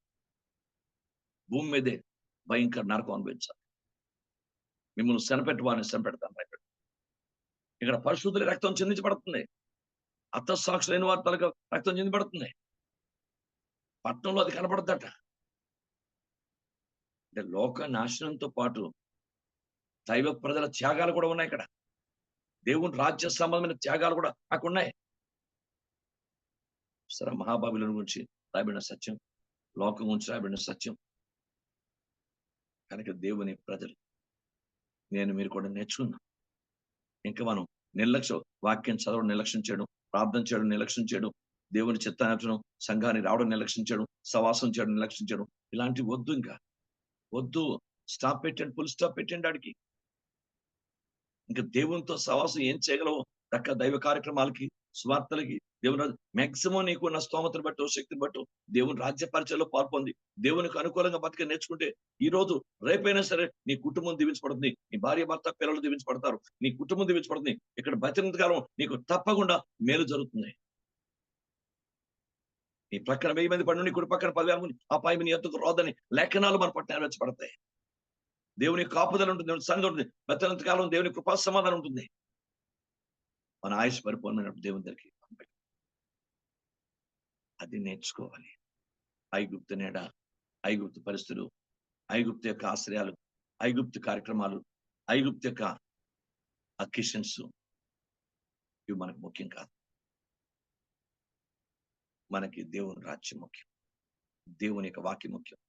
భూమి మీదే భయంకర నరకం అనుభవించాలి. మిమ్మల్ని శనపెట్టి వారిని శనపెడతాను. ఇక్కడ పరిశుద్ధుల రక్తం చెందించబడుతుంది. హతసాక్షులైన వారి తలకు రక్తం చెందిపడుతుంది. పట్టణంలో అది కనబడద్దట. అంటే లోక నాశనంతో పాటు దైవ ప్రజల త్యాగాలు కూడా ఉన్నాయి ఇక్కడ. దేవుని రాజ్య సంబంధమైన త్యాగాలు కూడా అక్కడ ఉన్నాయి. సరే, మహాబబిలోను గురించి రాయబడిన సత్యం, లోకం గురించి రాయబడిన సత్యం. కనుక దేవుని ప్రజలు, మీరు కూడా నేర్చుకున్నాం. ఇంకా మనం వాక్యం చదవడం నిర్లక్ష్యం చేయడం, ప్రార్థన చేయడం నిర్లక్ష్యం చేయడం, దేవుని చిత్తాన్ని సంఘానికి రావడం నిర్లక్ష్యం చేయడం, సవాసం చేయడం నిర్లక్ష్యం చేయడం, ఇలాంటివి వద్దు. ఇంకా వద్దు. స్టాప్ పెట్టండి, ఫుల్ స్టాప్ పెట్టండి. ఆడికి ఇంకా దేవునితో సవాసం ఏం చేయగలవు? దక్క దైవ కార్యక్రమాలకి, స్వార్థలకి, దేవుని మాక్సిమం నీకు ఉన్న స్తోమతను బట్టు, శక్తిని బట్టు దేవుని రాజ్య పరిచయంలో పాల్పొంది దేవునికి అనుకూలంగా బతిక నేర్చుకుంటే ఈ రోజు రేపైనా సరే నీ కుటుంబం దీవించబడుతుంది, నీ భార్య భర్త పిల్లలు దీవించబడతారు, నీ కుటుంబం దీవించబడుతుంది. ఇక్కడ బతికినంత కాలం నీకు తప్పకుండా మేలు జరుగుతుంది. నీ ప్రక్కన 1000 మంది పడి, నీ కుడి పక్కన 10,000 మంది, ఆ పై నీ ఎత్తుకు రాదని లేఖనాలు మన పట్ల నెరవేర్చబడతాయి. దేవుని కాపుదల ఉంటుంది, దేవుని సన్నిధి ఉంటుంది, బతికినంత కాలం దేవుని కృపా సమాధానం ఉంటుంది. మన ఆయుష్ పరిపూర్ణమైన దేవుని దగ్గరికి అది నేర్చుకోవాలి. ఐగుప్తు నీడ, ఐగుప్తు పరిస్థితులు, ఐగుప్తు యొక్క ఆశ్రయాలు, ఐగుప్తు కార్యక్రమాలు, ఐగుప్తు యొక్క అకేషన్స్ ఇవి మనకు ముఖ్యం కాదు. మనకి దేవుని రాజ్యం ముఖ్యం, దేవుని యొక్క వాక్యం ముఖ్యం,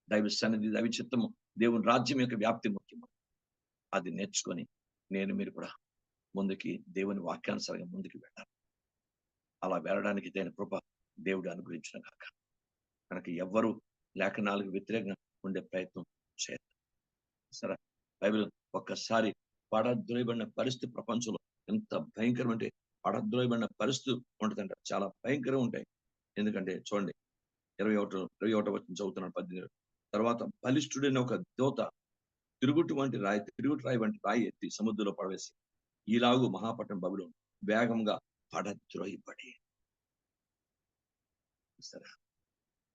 దైవ సన్నిధి, దైవ చిత్తము, దేవుని రాజ్యం యొక్క వ్యాప్తి ముఖ్యం. అది నేర్చుకొని మీరు కూడా ముందుకి దేవుని వాక్యానుసారంగా ముందుకు వెళ్ళాలి. అలా వెళ్ళడానికి దేని కృప దేవుడు అనుగ్రహించిన కాక. కనుక ఎవ్వరూ లేఖనాలకు వ్యతిరేకంగా ఉండే ప్రయత్నం చేయరు. సరే, బైబిల్ ఒక్కసారి పడద్రోయబడిన పరిస్థితి ప్రపంచంలో ఎంత భయంకరం అంటే పడద్రోయబడిన పరిస్థితి ఉంటుందంట. చాలా భయంకరంగా ఉంటాయి. ఎందుకంటే చూడండి 21 వచనం చదువుతున్నాను 18. తర్వాత బలిష్ఠుడైన ఒక దూత తిరుగుటు రాయి వంటి రాయి ఎత్తి సముద్రంలో పడవేసి ఈలాగు మహాపట్టణం బబులోను వేగంగా పడద్రోయబడి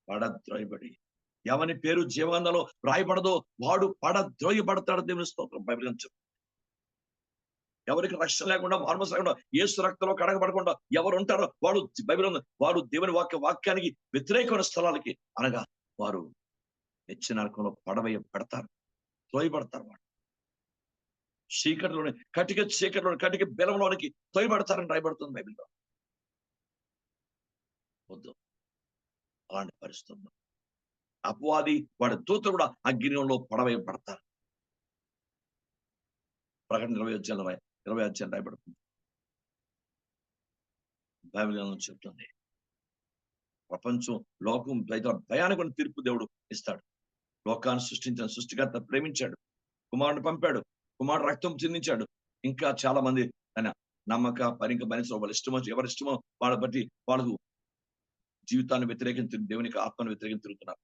పడద్రోయబడి ఎవని పేరు జీవగ్రంథంలో రాయబడదో వాడు పడద్రోయబడతాడు. దేవుని స్తోత్రం. బైబిల్ అని చెప్తుంది. ఎవరికి రక్షణ లేకుండా మార్మస్ లేకుండా యేసు రక్తంలో కడగబడకుండా ఎవరు ఉంటారో వాడు బైబిల్ వాడు దేవుని వాక్యానికి వ్యతిరేకమైన స్థలాలకి అనగా వారు నిత్య నరకంలో పడతారు, తోయబడతారు. వాడు చీకటిలోని కటిక బెలంలోనికి తోయబడతారని రాయబడుతుంది బైబిల్లో. వద్దు అలాంటి పరిస్థితుల్లో అపవాది వాడి దూతలు కూడా అగ్నిలో పడవేయబడతారు. ప్రకటన 20 అధ్యాయం రాయబడుతుంది. బైబిల్ చెప్తుంది ప్రపంచం లోకం భయానక తీర్పు దేవుడు ఇస్తాడు. లోకాన్ని సృష్టించిన సృష్టికర్త ప్రేమించాడు, కుమారుడు పంపాడు, కుమారుడు రక్తం చెందించాడు. ఇంకా చాలా మంది ఆయన నమ్మక పరిక భరించడం వాళ్ళ ఇష్టమో ఎవరి ఇష్టమో వాళ్ళ బట్టి వాళ్ళకు జీవితాన్ని వ్యతిరేకించి దేవునికి ఆత్మను వ్యతిరేకించి తిరుగుతున్నారు.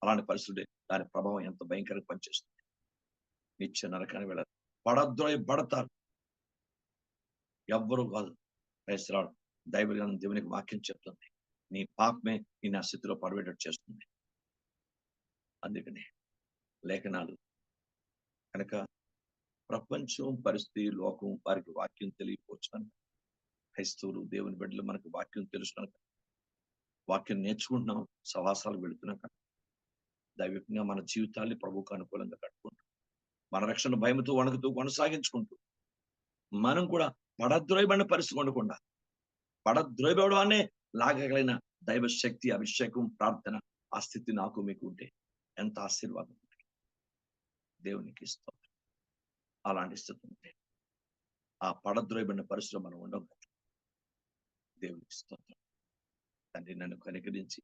అలాంటి పరిస్థితి దాని ప్రభావం ఎంత భయంకరంగా పనిచేస్తుంది. నిత్య నరకాన్ని వెళ్ళారు, పడతారు. ఎవ్వరూ కాదు. క్రైస్తవుడు దైవజ్ఞానం దేవునికి వాక్యం చెప్తుంది. నీ పాపమే నీ నా స్థితిలో పడవేటట్టు చేస్తుంది. అందుకని లేఖనాలు కనుక ప్రపంచం పరిస్థితి లోకం వారికి వాక్యం తెలియపోవచ్చు. క్రైస్తవులు దేవుని బిడ్డలు మనకు వాక్యం తెలుసు, వాక్యం నేర్చుకుంటున్నాం, సవాసాలకు వెళుతున్నాక దైవికంగా మన జీవితాన్ని ప్రభువుకు అనుకూలంగా కట్టుకుంటాం. మన రక్షణ భయముతో వణుకుతూ కొనసాగించుకుంటూ మనం కూడా పడద్రోయబడిన పరిస్థితి ఉండకుండా పడద్రోయబడవానే లాగగలిగిన దైవ శక్తి, అభిషేకం, ప్రార్థన ఆ స్థితి నాకు మీకు ఉంటే ఎంత ఆశీర్వాదం దేవునికి ఇస్తాం. అలాంటి స్థితి ఉంటే ఆ పడద్రోయబడిన పరిస్థితిలో మనం ఉండగలం. దేవునికి స్తోత్రం. తండ్రి నన్ను కనికరించి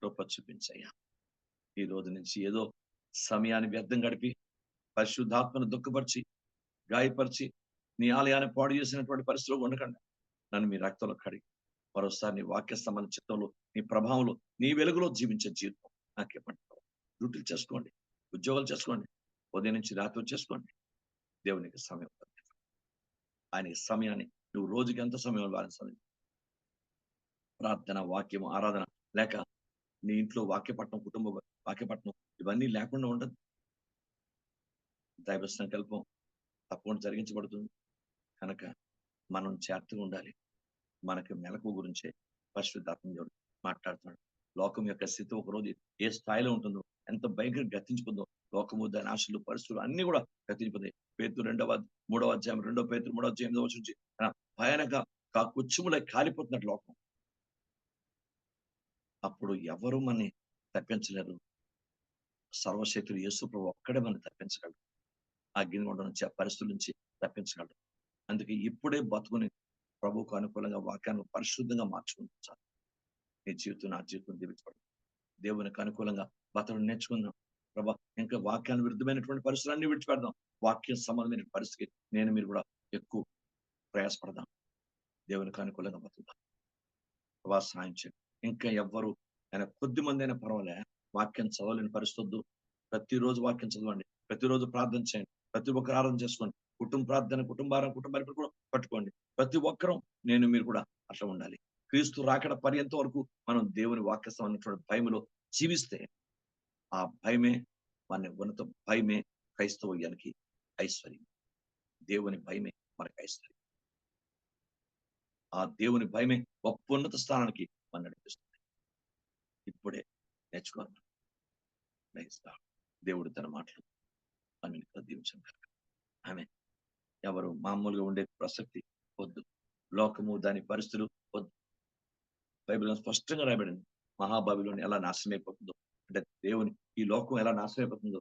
కృప చూపించయ్యా. ఈ రోజు నుంచి ఏదో సమయాన్ని వ్యర్థం గడిపి పరిశుద్ధాత్మను దుఃఖపరిచి గాయపరిచి నీ ఆలయాన్ని పాడు చేసినటువంటి పరిస్థితిలో ఉండకుండా నన్ను మీ రక్తంలో కడిగి మరోసారి నీ వాక్య సంబంధ చిత్తంలో నీ ప్రభావంలో నీ వెలుగులో జీవించే జీవితం నాకేమంటావు. డ్యూటీలు చేసుకోండి, ఉద్యోగాలు చేసుకోండి, ఉదయం నుంచి రాత్రి చేసుకోండి. దేవునికి సమయం ఆయన సమయాన్ని నువ్వు రోజుకి ఎంత సమయం వారించాలి. ప్రార్థన, వాక్యం, ఆరాధన లేక నీ ఇంట్లో వాక్యపట్నం, కుటుంబ వాక్యపట్నం ఇవన్నీ లేకుండా ఉండదు. దైవ సంకల్పం తప్పకుండా జరిగించబడుతుంది. కనుక మనం జాగ్రత్తగా ఉండాలి. మనకి మెలకు గురించే పరిశుద్ధాత్మ దేవుడు మాట్లాడుతున్నాడు. లోకం యొక్క స్థితి ఒకరోజు ఏ స్థాయిలో ఉంటుందో, ఎంత భయంకర గతించిపోతుందో, లోకము దాని ఆశలు పరిస్థితులు అన్ని కూడా గతించిపోతాయి. పేతురు 3వ అధ్యాయం 2 పేతురు 3వ అధ్యాయం 8వ వచనం నుంచి భయానక కుచ్చుములై కాలిపోతున్నట్టు లోకం. అప్పుడు ఎవరు మనని తప్పించలేరు. సర్వశక్తుడు యేసు ప్రభు ఒక్కడే మనని తప్పించగలడు. అగ్నిగుండం నుంచి ఆ పరిస్థితుల నుంచి తప్పించగలడు. అందుకే ఇప్పుడే బతుకుని ప్రభువుకు అనుకూలంగా వాక్యాన్ని పరిశుద్ధంగా మార్చుకుంటారు. నీ జీవితం, నా జీవితం దీవించబడు. దేవునికి అనుకూలంగా బతకడం నేర్చుకుందాం. ప్రభా ఇంకా వాక్యాన్ని విరుద్ధమైనటువంటి పరిస్థితులన్నీ విడిచిపెడదాం. వాక్యం సంబంధమైన పరిస్థితి నేను మీరు కూడా ఎక్కువ ప్రయాసపడదాం. దేవునికి అనుకూలంగా బతుకుదాం. ప్రభా సాయం చేయండి. ఇంకా ఎవ్వరు ఆయన కొద్ది మంది అయినా పర్వాలే వాక్యం చదవలేని పరిస్థితి. ప్రతిరోజు వాక్యం చదవండి, ప్రతిరోజు ప్రార్థన చేయండి, ప్రతి ఒక్కరు ఆరాధన చేసుకోండి. కుటుంబాన్ని కూడా పట్టుకోండి. ప్రతి ఒక్కరూ నేను మీరు కూడా అట్లా ఉండాలి. క్రీస్తు రాకడ పర్యంత వరకు మనం దేవుని వాక్య సంబంధించిన భయములో జీవిస్తే ఆ భయమే మన ఉన్నత భయమే క్రైస్తవ్యానికి ఐశ్వర్యం. దేవుని భయమే మనకి ఐశ్వర్యం. ఆ దేవుని భయమే గొప్ప ఉన్నత స్థానానికి మనం నడిపిస్తుంది. ఇప్పుడే నేర్చుకోవాలి. దేవుడు తన మాటలు అని దీవించారు. ఆమె ఎవరు మామూలుగా ఉండే ప్రసక్తి వద్దు. లోకము దాని పరిస్థితులు వద్దు. బైబిల్ స్పష్టంగా రాయబడింది మహాబాబిలోని ఎలా నాశనం అయిపోతుందో, అంటే దేవుని ఈ లోకం ఎలా నాశనం అయిపోతుందో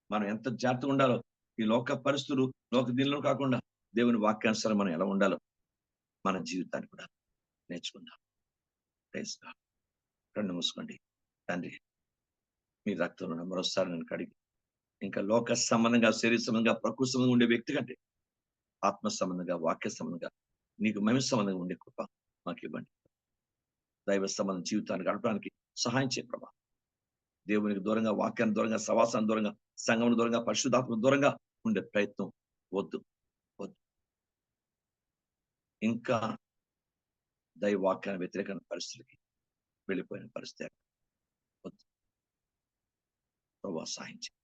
మనం ఎంత జాగ్రత్తగా ఉండాలో, ఈ లోక పరిస్థితులు లోక దీనిలో కాకుండా దేవుని వాక్యానుసారం మనం ఎలా ఉండాలో మన జీవితాన్ని కూడా నేర్చుకుందాం. కన్ను మూసుకోండి. తండ్రి మీ రక్తంలో మరోసారి నన్ను కడిగి ఇంకా లోక సంబంధంగా, శరీర సంబంధంగా, ప్రకృతి సంబంధంగా ఉండే వ్యక్తి కంటే ఆత్మ సంబంధంగా, వాక్య సంబంధంగా, నీకు మహిమ సంబంధంగా ఉండే కృప మాకు ఇవ్వండి. దైవ సంబంధం జీవితాన్ని గడపడానికి సహాయం చేయ ప్రభా. దేవునికి దూరంగా, వాక్యానికి దూరంగా, సవాసానికి దూరంగా, సంఘం దూరంగా, పరిశుద్ధాత్మకు దూరంగా ఉండే ప్రయత్నం వద్దు వద్దు. ఇంకా దైవ వాక్యాన్ని వ్యతిరేకమైన పరిస్థితికి వెళ్ళిపోయిన పరిస్థితి వద్దు ప్రభా. సహాయం చేయ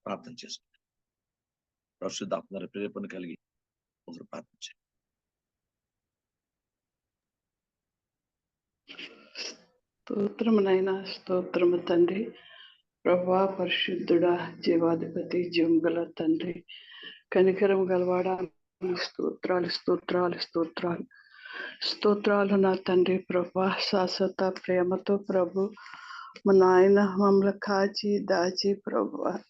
ప్రార్థన చేసుకుంటాం. పరిశుద్ధాత్మ ప్రేరేపణ కలిగి ఒకరు ప్రార్థన చేయండి. స్తోత్రమునైనా స్తోత్రము తండ్రి. ప్రభా పరిశుద్ధుడా, జీవాధిపతి, జీవంగల తండ్రి, కనికరం గలవాడా, స్తోత్రాలు స్తోత్రాలు స్తోత్రాలు స్తోత్రాలు నా తండ్రి. ప్రభా శాశ్వత ప్రేమతో ప్రభు మా నాయన మమ్మల్ని కాచి దాచి ప్రభా